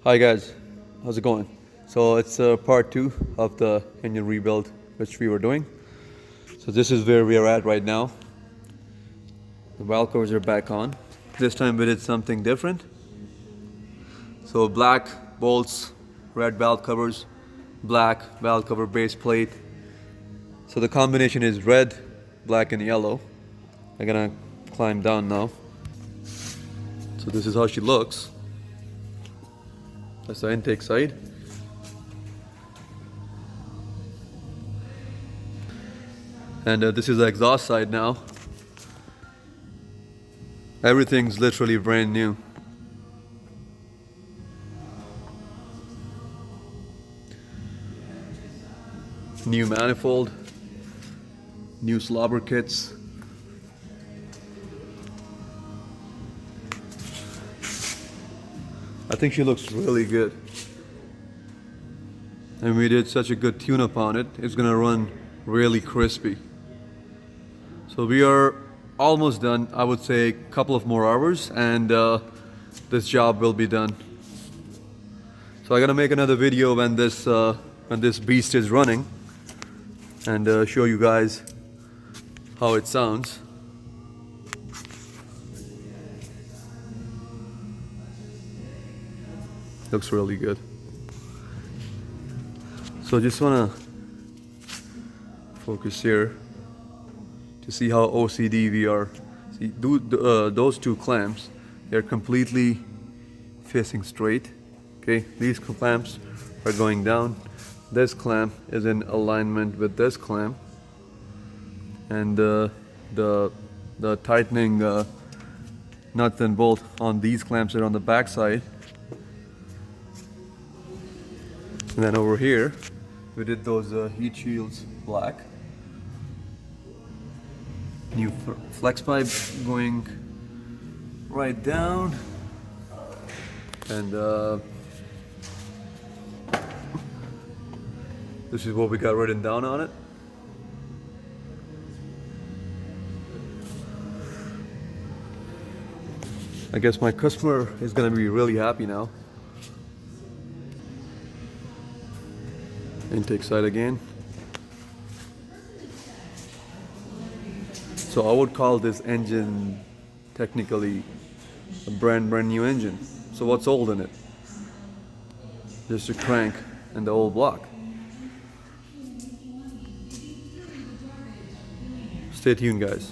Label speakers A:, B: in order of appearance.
A: Hi guys, how's it going? So it's part 2 of the engine rebuild which we were doing. So this is where we are at right now. The valve covers are back on. This time we did something different. So black bolts, red valve covers, black valve cover base plate. So the combination is red, black and yellow. I'm gonna climb down now. So this is how she looks. That's the intake side. And this is the exhaust side now. Everything's literally brand new. New manifold, new slobber kits. I think she looks really good. And we did such a good tune-up on it, it's gonna run really crispy. So we are almost done. I would say a couple of more hours and this job will be done. So I'm gonna make another video when this beast is running and show you guys how it sounds. Looks really good. So just wanna focus here to see how OCD we are. See, those two clamps, they're completely facing straight. Okay, these clamps are going down. This clamp is in alignment with this clamp, and the tightening nuts and bolts on these clamps are on the back side. And then over here, we did those heat shields black. New flex pipe going right down. And this is what we got written down on it. I guess my customer is gonna be really happy now. Intake side again. So I would call this engine technically a brand new engine. So what's old in it? Just a crank and the old block. Stay tuned, guys.